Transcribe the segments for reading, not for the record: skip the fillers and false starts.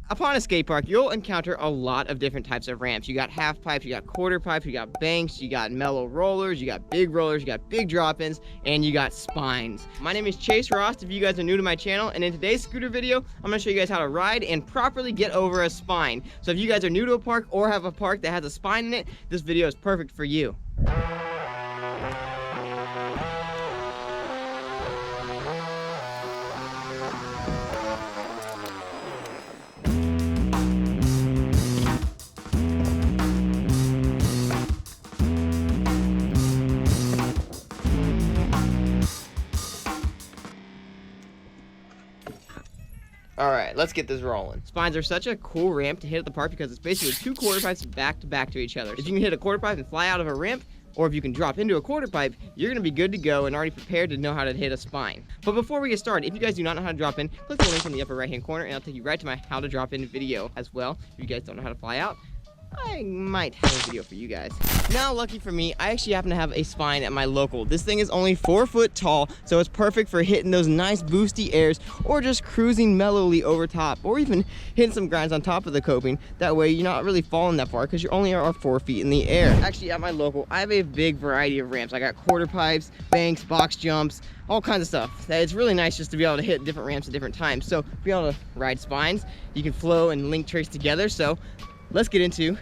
Upon a skate park, you'll encounter a lot of different types of ramps. You got half pipes, you got quarter pipes, you got banks, you got mellow rollers, you got big rollers, you got big drop-ins, and you got spines. My name is Chase Ross, if you guys are new to my channel, and in today's scooter video, I'm gonna show you guys how to ride and properly get over a spine. So if you guys are new to a park or have a park that has a spine in it, this video is perfect for you. Alright, let's get this rolling. Spines are such a cool ramp to hit at the park because it's basically two quarter pipes back to each other. If you can hit a quarter pipe and fly out of a ramp, or if you can drop into a quarter pipe, you're going to be good to go and already prepared to know how to hit a spine. But before we get started, if you guys do not know how to drop in, click the link in the upper right hand corner and I'll take you right to my how to drop in video as well. If you guys don't know how to fly out, I might have a video for you guys. Now, lucky for me, I actually happen to have a spine at my local. This thing is only 4 foot tall, so it's perfect for hitting those nice boosty airs or just cruising mellowly over top, or even hitting some grinds on top of the coping. That way you're not really falling that far because you only are 4 feet in the air. Actually, at my local, I have a big variety of ramps. I got quarter pipes, banks, box jumps, all kinds of stuff. It's really nice just to be able to hit different ramps at different times. So to be able to ride spines, you can flow and link tricks together. So let's get into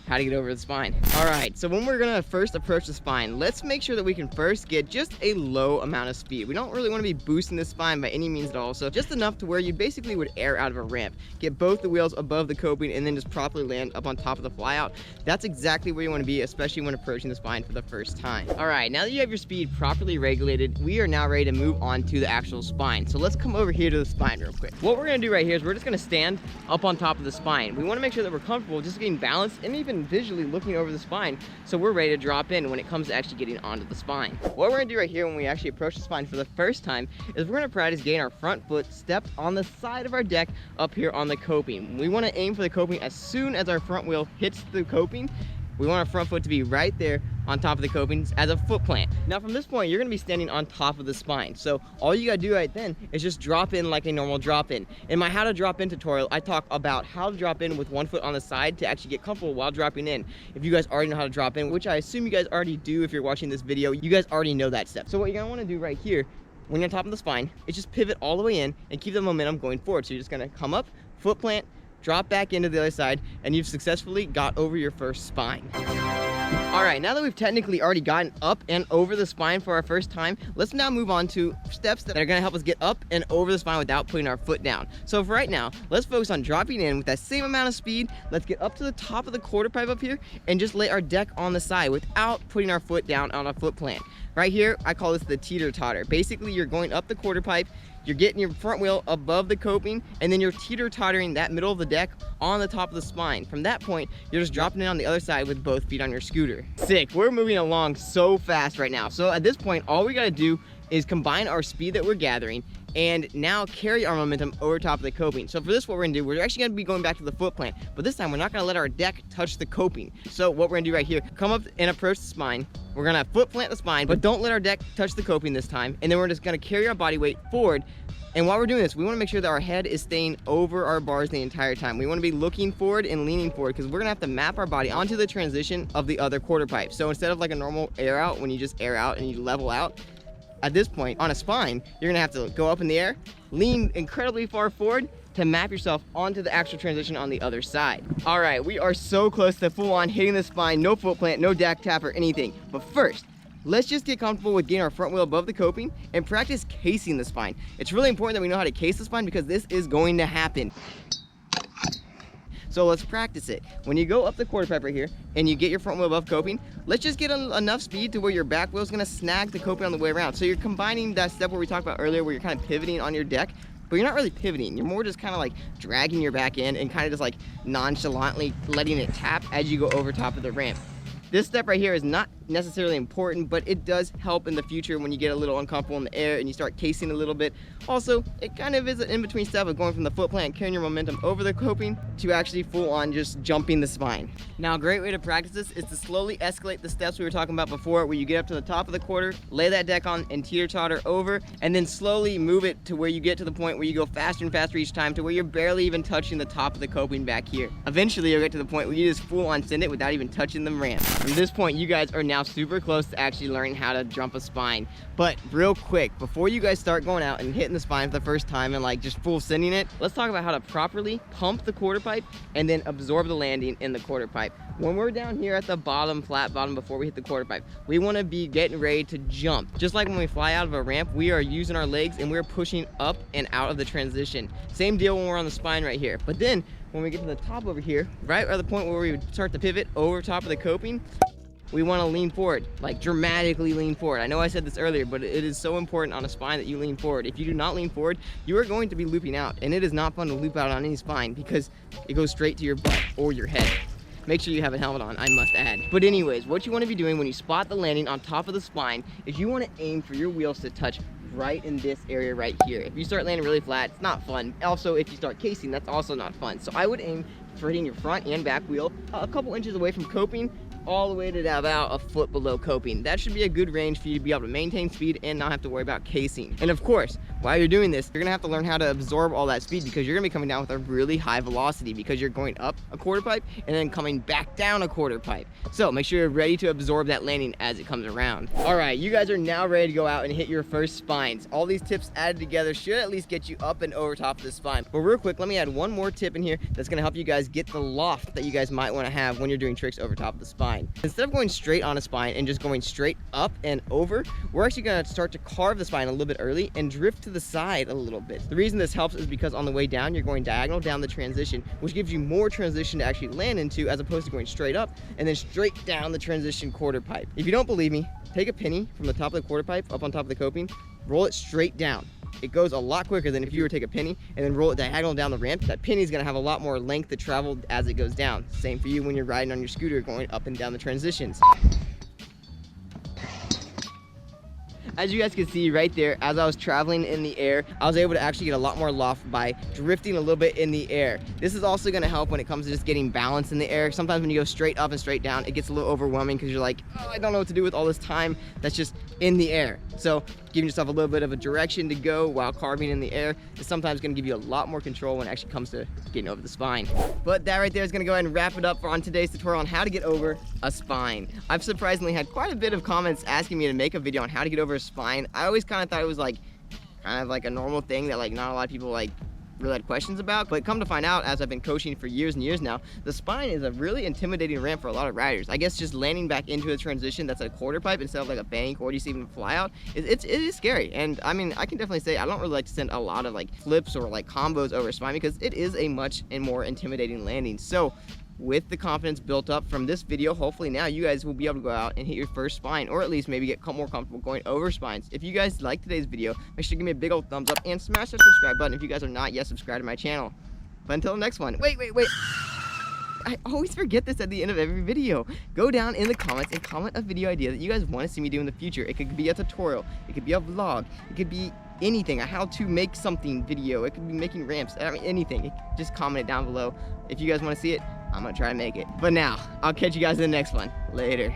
how to get over the spine. All right, so when we're gonna first approach the spine, let's make sure that we can first get just a low amount of speed. We don't really wanna be boosting the spine by any means at all, so just enough to where you basically would air out of a ramp. Get both the wheels above the coping and then just properly land up on top of the flyout. That's exactly where you wanna be, especially when approaching the spine for the first time. All right, now that you have your speed properly regulated, we are now ready to move on to the actual spine. So let's come over here to the spine real quick. What we're gonna do right here is we're just gonna stand up on top of the spine. We wanna make sure that we're comfortable just getting balanced and even visually looking over the spine, so we're ready to drop in when it comes to actually getting onto the spine. What we're gonna do right here when we actually approach the spine for the first time is we're gonna practice getting our front foot stepped on the side of our deck up here on the coping. We wanna aim for the coping as soon as our front wheel hits the coping. We want our front foot to be right there on top of the copings as a foot plant. Now from this point, you're gonna be standing on top of the spine. So all you gotta do right then is just drop in like a normal drop in. In my how to drop in tutorial, I talk about how to drop in with one foot on the side to actually get comfortable while dropping in. If you guys already know how to drop in, which I assume you guys already do if you're watching this video, you guys already know that step. So what you're gonna wanna do right here, when you're on top of the spine, is just pivot all the way in and keep the momentum going forward. So you're just gonna come up, foot plant, drop back into the other side, and you've successfully got over your first spine. All right, now that we've technically already gotten up and over the spine for our first time, let's now move on to steps that are gonna help us get up and over the spine without putting our foot down. So for right now, let's focus on dropping in with that same amount of speed. Let's get up to the top of the quarter pipe up here and just lay our deck on the side without putting our foot down on a foot plant. Right here, I call this the teeter-totter. Basically, you're going up the quarter pipe, you're getting your front wheel above the coping, and then you're teeter-tottering that middle of the deck on the top of the spine. From that point, you're just dropping in on the other side with both feet on your scooter. Sick, we're moving along so fast right now. So at this point, all we gotta do is combine our speed that we're gathering and now carry our momentum over top of the coping. So for this, what we're gonna do, we're actually gonna be going back to the foot plant, but this time we're not gonna let our deck touch the coping. So what we're gonna do right here, come up and approach the spine. We're gonna foot plant the spine, but don't let our deck touch the coping this time. And then we're just gonna carry our body weight forward. And while we're doing this, we wanna make sure that our head is staying over our bars the entire time. We wanna be looking forward and leaning forward because we're gonna have to map our body onto the transition of the other quarter pipe. So instead of like a normal air out, when you just air out and you level out, at this point, on a spine, you're gonna have to go up in the air, lean incredibly far forward to map yourself onto the actual transition on the other side. All right, we are so close to full on hitting the spine, no foot plant, no deck tap or anything. But first, let's just get comfortable with getting our front wheel above the coping and practice casing the spine. It's really important that we know how to case the spine because this is going to happen. So let's practice it. When you go up the quarter pipe right here and you get your front wheel above coping, let's just get enough speed to where your back wheel is gonna snag the coping on the way around. So you're combining that step where we talked about earlier where you're kind of pivoting on your deck, but you're not really pivoting. You're more just kind of like dragging your back in and kind of just like nonchalantly letting it tap as you go over top of the ramp. This step right here is not necessarily important, but it does help in the future when you get a little uncomfortable in the air and you start casing a little bit. Also, it kind of is an in-between step of going from the foot plant and carrying your momentum over the coping to actually full on just jumping the spine. Now, a great way to practice this is to slowly escalate the steps we were talking about before, where you get up to the top of the quarter, lay that deck on and teeter-totter over, and then slowly move it to where you get to the point where you go faster and faster each time to where you're barely even touching the top of the coping back here. Eventually, you'll get to the point where you just full on send it without even touching the ramp. From this point, you guys are now super close to actually learning how to jump a spine. But real quick, before you guys start going out and hitting the spine for the first time and like just full sending it, let's talk about how to properly pump the quarter pipe and then absorb the landing in the quarter pipe. When we're down here at the bottom, flat bottom, before we hit the quarter pipe, we want to be getting ready to jump. Just like when we fly out of a ramp, we are using our legs and we're pushing up and out of the transition. Same deal when we're on the spine right here. But then when we get to the top over here, right at the point where we start to pivot over top of the coping, we want to lean forward, like dramatically lean forward. I know I said this earlier, but it is so important on a spine that you lean forward. If you do not lean forward, you are going to be looping out, and it is not fun to loop out on any spine because it goes straight to your butt or your head. Make sure you have a helmet on, I must add. But anyways, what you want to be doing when you spot the landing on top of the spine is you want to aim for your wheels to touch right in this area right here. If you start landing really flat, it's not fun. Also, if you start casing, that's also not fun. So I would aim for hitting your front and back wheel a couple inches away from coping, all the way to about a foot below coping. That should be a good range for you to be able to maintain speed and not have to worry about casing. And of course, while you're doing this, you're gonna have to learn how to absorb all that speed because you're gonna be coming down with a really high velocity because you're going up a quarter pipe and then coming back down a quarter pipe. So make sure you're ready to absorb that landing as it comes around. All right, you guys are now ready to go out and hit your first spines. All these tips added together should at least get you up and over top of the spine. But real quick, let me add one more tip in here that's gonna help you guys get the loft that you guys might wanna have when you're doing tricks over top of the spine. Instead of going straight on a spine and just going straight up and over, we're actually gonna start to carve the spine a little bit early and drift to the side a little bit. The reason this helps is because on the way down, you're going diagonal down the transition, which gives you more transition to actually land into as opposed to going straight up and then straight down the transition quarter pipe. If you don't believe me, take a penny from the top of the quarter pipe up on top of the coping, roll it straight down. It goes a lot quicker than if you were to take a penny and then roll it diagonal down the ramp. That penny is going to have a lot more length to travel as it goes down. Same for you when you're riding on your scooter going up and down the transitions. As you guys can see right there, as I was traveling in the air, I was able to actually get a lot more loft by drifting a little bit in the air. This is also going to help when it comes to just getting balance in the air. Sometimes when you go straight up and straight down, it gets a little overwhelming because you're like, oh, I don't know what to do with all this time that's just in the air. So giving yourself a little bit of a direction to go while carving in the air is sometimes going to give you a lot more control when it actually comes to getting over the spine. But that right there is going to go ahead and wrap it up on today's tutorial on how to get over a spine. I've surprisingly had quite a bit of comments asking me to make a video on how to get over a spine. I always kind of thought it was like kind of like a normal thing that like not a lot of people like really had questions about, but come to find out, as I've been coaching for years and years now, the spine is a really intimidating ramp for a lot of riders. I guess just landing back into a transition that's a quarter pipe instead of like a bank or just even fly out, it is scary. And I mean, I can definitely say I don't really like to send a lot of like flips or like combos over a spine because it is a much and more intimidating landing. So with the confidence built up from this video, hopefully now you guys will be able to go out and hit your first spine, or at least maybe get more comfortable going over spines. If you guys like today's video, make sure to give me a big old thumbs up and smash that subscribe button if you guys are not yet subscribed to my channel. But until the next one, wait. I always forget this at the end of every video. Go down in the comments and comment a video idea that you guys want to see me do in the future. It could be a tutorial, it could be a vlog, it could be anything, a how to make something video, it could be making ramps, I mean anything. Just comment it down below. If you guys want to see it, I'm gonna try to make it. But now, I'll catch you guys in the next one. Later.